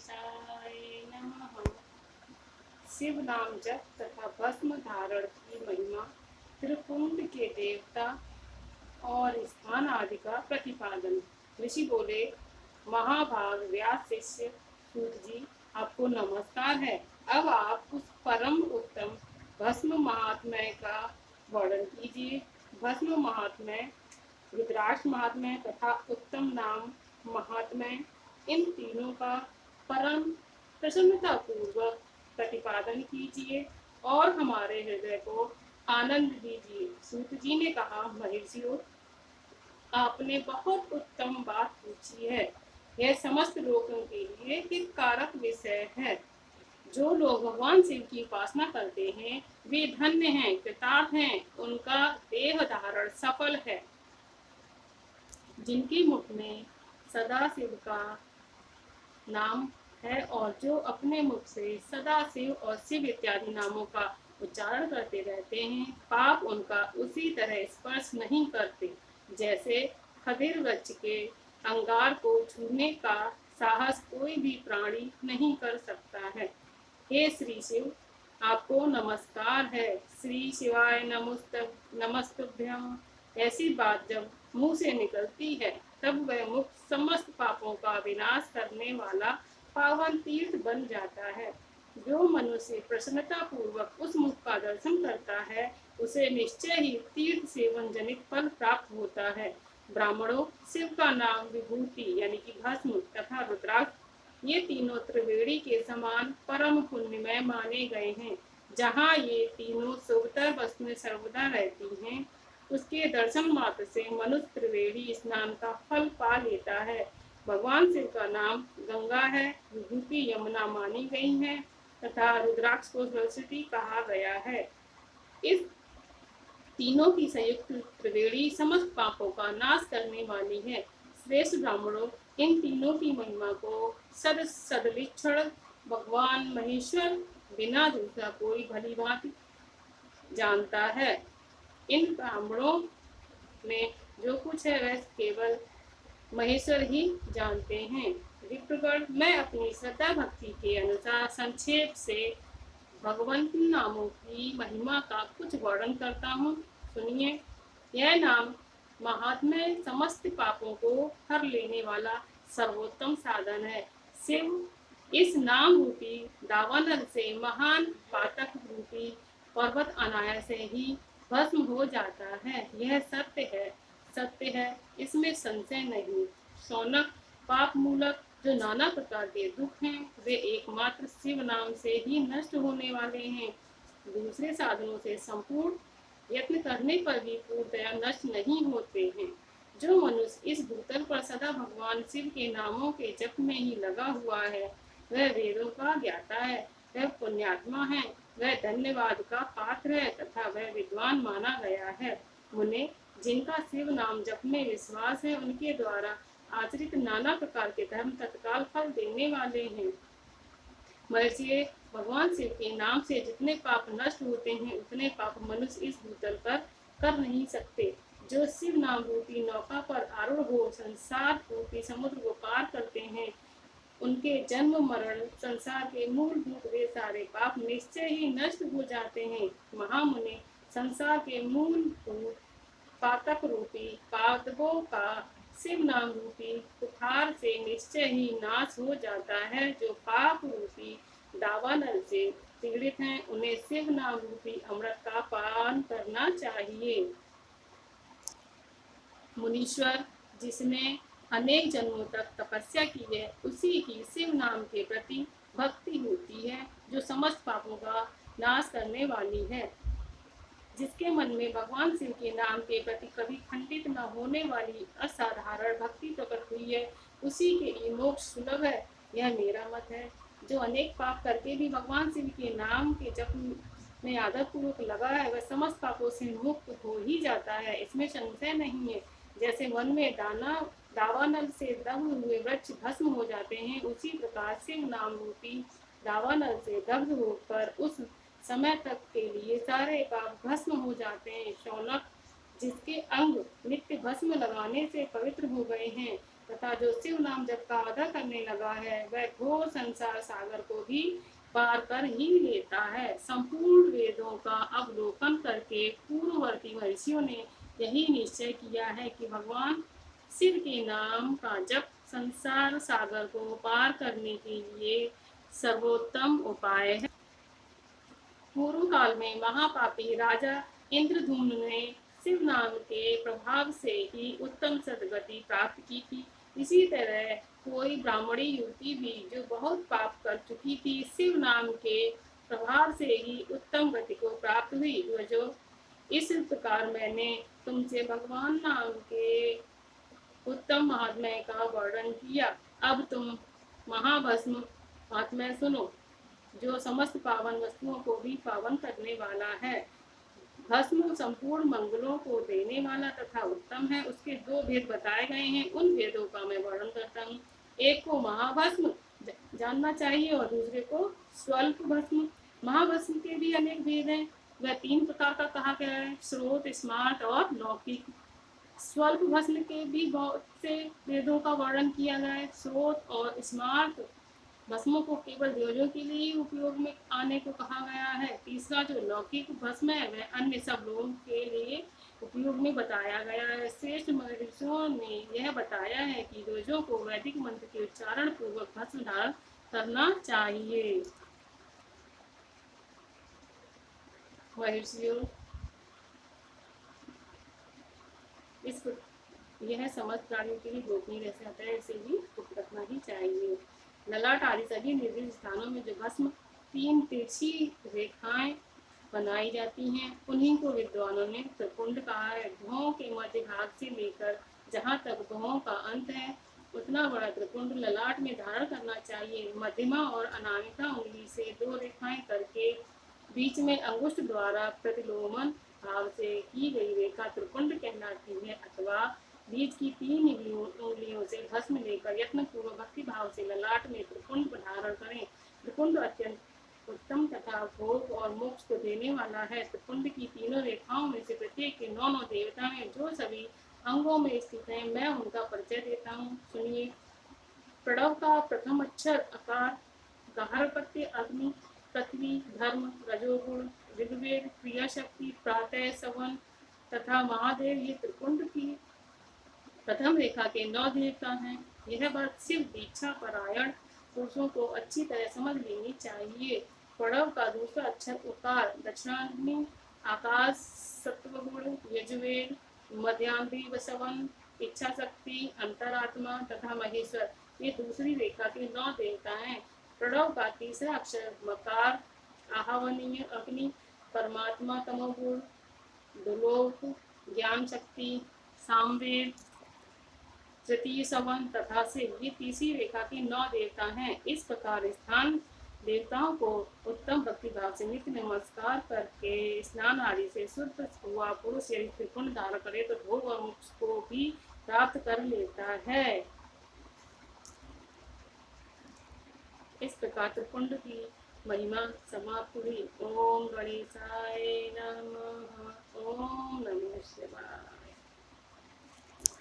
गणेशाय नमः। शिव नाम जप तथा भस्म धारण की महिमा, त्रिपुंड के देवता और स्थान आदि का प्रतिपादन। ऋषि बोले, महाभाग व्यास शिष्य सूत जी, आपको नमस्कार है। अब आप उस परम उत्तम भस्म महात्म्य का वर्णन कीजिए। भस्म महात्म्य, रुद्राक्ष महात्म्य तथा उत्तम नाम महात्म्य, इन तीनों का परम प्रसन्नता पूर्वक प्रतिपादन कीजिए और हमारे हृदय को आनंद दीजिए। सूत जी ने कहा, महर्षियों, आपने बहुत उत्तम बात पूछी है। यह समस्त लोगों के लिए हितकारक विषय है। जो लोग भगवान शिव की उपासना करते हैं वे धन्य हैं, कृतार्थ हैं, उनका देह धारण सफल है। जिनके मुख में सदा शिव का नाम है और जो अपने मुख से सदा शिव और शिव इत्यादि नामों का उच्चारण करते रहते हैं, पाप उनका उसी तरह स्पर्श नहीं करते जैसे खदिर वृक्ष के अंगार को छूने का साहस कोई भी प्राणी नहीं कर सकता है। हे श्री शिव, आपको नमस्कार है। श्री शिवाय नमस्तुभ्यम। ऐसी बात जब मुंह से निकलती है तब वह मुख समस्त पापों का विनाश करने वाला पावन तीर्थ बन जाता है। जो मनुष्य प्रसन्नता पूर्वक उस मुख का दर्शन करता है उसे निश्चय ही तीर्थ सेवन जनित फल प्राप्त होता है। ब्राह्मणों, शिव का नाम विभूति यानी कि भस्म तथा रुद्राक्ष, ये तीनों त्रिवेणी के समान परम पुण्यमय माने गए हैं। जहाँ ये तीनों शुभतर वस्तु में सर्वदा रहती हैं, उसके दर्शन मात्र से मनुष्य त्रिवेणी स्नान का फल पा लेता है। भगवान शिव का नाम गंगा है, विभूति यमुना मानी गई है तथा रुद्राक्ष को सरस्वती कहा गया है। इस तीनों की संयुक्त त्रिवेणी समस्त पापों का नाश करने वाली है। श्रेष्ठ ब्राह्मणों, इन तीनों की महिमा को सदविक्षण भगवान महेश्वर बिना दूसरा कोई भली भांति जानता है। इन ब्राह्मणों में जो कुछ है वह केवल महेश्वर ही जानते हैं। विप्रगण, मैं अपनी श्रद्धा भक्ति के अनुसार संक्षेप से भगवंत नामों की महिमा का कुछ वर्णन करता हूँ, सुनिए। यह नाम महात्म्य समस्त पापों को हर लेने वाला सर्वोत्तम साधन है। शिव इस नाम रूपी दावानल से महान पातक रूपी पर्वत अनायास से ही भस्म हो जाता है। यह सत्य है, इसमें संशय नहीं। शौनक, पाप मूलक जो नाना प्रकार के दुख हैं वे एकमात्र शिव नाम से ही नष्ट होने वाले हैं। दूसरे साधनों से संपूर्ण यत्न करने पर भी पूर्णतया नष्ट नहीं होते हैं। जो मनुष्य इस भूतल पर सदा भगवान शिव के नामों के जप में ही लगा हुआ है वह वेदों का ज्ञाता है, वह पुण्यात्मा है, वह धन्यवाद का पात्र है तथा वह विद्वान माना गया है। मुने, जिनका शिव नाम जप में विश्वास है उनके द्वारा आचरित नाना प्रकार के धर्म तत्काल फल देने वाले हैं। महर्षि, भगवान शिव के नाम से जितने पाप नष्ट होते हैं उतने पाप मनुष्य इस भूतल पर कर नहीं सकते। जो शिव नाम रूपी नौका पर आरूढ़ हो संसार रूपी समुद्र को पार करते हैं, उनके जन्म मरण संसार के मूलभूत वे सारे पाप निश्चय ही नष्ट हो जाते हैं। महामुनि, संसार के मूलभूत पातक रूपी पातकों का शिव नाम रूपी कुठार से निश्चय ही नाश हो जाता है। जो पाप रूपी दावानल से पीड़ित हैं उन्हें शिव नाम रूपी अमृत का पान करना चाहिए। मुनीश्वर, जिसने अनेक जन्मों तक तपस्या की है उसी की शिव नाम के प्रति भक्ति होती है जो समस्त पापों का नाश करने वाली है। जिसके मन में भगवान शिव के नाम के प्रति कभी खंडित न होने वाली असाधारण भक्ति प्रकट हुई है उसी के लिए मोक्ष सुलभ है, यह मेरा मत है। जो अनेक पाप करके भी भगवान शिव के नाम के जप में आदर पूर्वक लगा है वह समस्त पापों से मुक्त हो ही जाता है, इसमें संशय नहीं है। जैसे वन में दावानल से दग्ध हुए वृक्ष भस्म हो जाते हैं, उसी प्रकार शिव नाम रूपी दावानल से दग्ध होकर उस समय तक के लिए सारे पाप भस्म हो जाते हैं। शौनक, जिसके अंग नित्य भस्म लगाने से पवित्र हो गए हैं तथा जो शिव नाम जप का आदर करने लगा है वह घोर संसार सागर को भी पार कर ही लेता है। संपूर्ण वेदों का अवलोकन करके पूर्ववर्ती महर्षियों ने यही निश्चय किया है कि भगवान शिव के नाम का जप संसार सागर को पार करने के लिए सर्वोत्तम उपाय है। पूर्व काल में महापापी राजा इंद्रधुम्न ने शिव नाम के प्रभाव से ही उत्तम सदगति प्राप्त की थी। इसी तरह कोई ब्राह्मणी युवती भी जो बहुत पाप कर चुकी थी, शिव नाम के प्रभाव से ही उत्तम गति को प्राप्त हुई। जो इस प्रकार मैंने तुमसे भगवान नाम के उत्तम महात्म्य का वर्णन किया। अब तुम महाभस्म महात्म्य सुनो, जो समस्त पावन वस्तुओं को भी पावन करने वाला है। भस्म संपूर्ण मंगलों को देने वाला तथा उत्तम है। उसके दो भेद बताए गए हैं, उन भेदों का मैं वर्णन करता हूँ। एक को महाभस्म जानना चाहिए और दूसरे को स्वल्प भस्म। महाभस्म के भी अनेक भेद हैं। वह 3 प्रकार का कहा गया है, स्रोत, स्मार्ट और लौकिक। स्वल्प भस्म के भी बहुत से भेदों का वर्णन किया गया है। स्रोत और स्मार्ट भस्मों को केवल देवजों के लिए ही उपयोग में आने को कहा गया है। तीसरा जो लौकिक भस्म है वह अन्य सब लोगों के लिए उपयोग में बताया गया है। श्रेष्ठ महर्षियों ने यह बताया है कि देवजों को वैदिक मंत्र के उच्चारण पूर्वक भस्म धारण करना चाहिए। महर्षियों इस यह समस्त प्राणियों के लिए गोपनीय रह जाता है, इसे भी गुप्त रखना ही चाहिए। ललाट आदि सभी निर्दिष्ट स्थानों में जो भस्म 3 तिरछी रेखाएं बनाई जाती हैं, उन्हीं को विद्वानों ने त्रिपुंड कहा है। भौं के मध्य भाग से लेकर जहाँ तक भौं का अंत है, उतना बड़ा त्रिपुंड ललाट में धारण करना चाहिए। मध्यमा और अनामिका उंगली से 2 रेखाएं करके बीच में अंगुष्ठ द्वारा प्रतिलोमन भाव से की गई रेखा त्रिपुंड कहलाती है। अथवा बीच की 3 उंगलियों से भस्म लेकर यत्न पूर्वक भक्ति भाव से ललाट में त्रिपुंड धारण करें। त्रिपुंड अत्यंत उत्तम तथा भोग और मोक्ष को देने वाला है। त्रिपुंड की तीनों रेखाओं में से प्रत्येक के 9 देवता हैं, जो सभी अंगों में स्थित हैं। मैं उनका परिचय देता हूँ, सुनिए। प्रणव का प्रथम अक्षर आकार, गार्हपत्य अग्नि, पृथ्वी, धर्म, रजोगुण, ऋग्वेद, क्रिया शक्ति, प्रातः, सवन तथा महादेव, ये त्रिपुंड की प्रथम रेखा के 9 देवता हैं। यह बात शिव दीक्षा परायण पुरुषों को अच्छी तरह समझ लेनी चाहिए। प्रणव का दूसरा अक्षर उकार, दक्षिणाग्नि, आकाश, सत्वगुण, यजुर्वेद, मध्यांध्री, वसवन, इच्छा शक्ति, अंतरात्मा तथा महेश्वर, ये दूसरी रेखा के 9 देवता हैं। प्रणव का तीसरा अक्षर मकार, आहवनीय अग्नि, परमात्मा, तमोगुण, दुलोक, ज्ञान शक्ति, सामवेद, तृतीय सवन तथा शिव, ये तीसरी रेखा के 9 देवता हैं। इस प्रकार स्थान देवताओं को उत्तम भक्ति भाव से नित्य नमस्कार करके स्नान आदि से शुद्ध हुआ पुरुष यदि त्रिपुंड धारण करे तो भोग और मोक्ष को भी प्राप्त कर लेता है। इस प्रकार त्रिपुंड की महिमा समाप्त हुई। ओम गणेशाय नमः। ओम नमः शिवाय।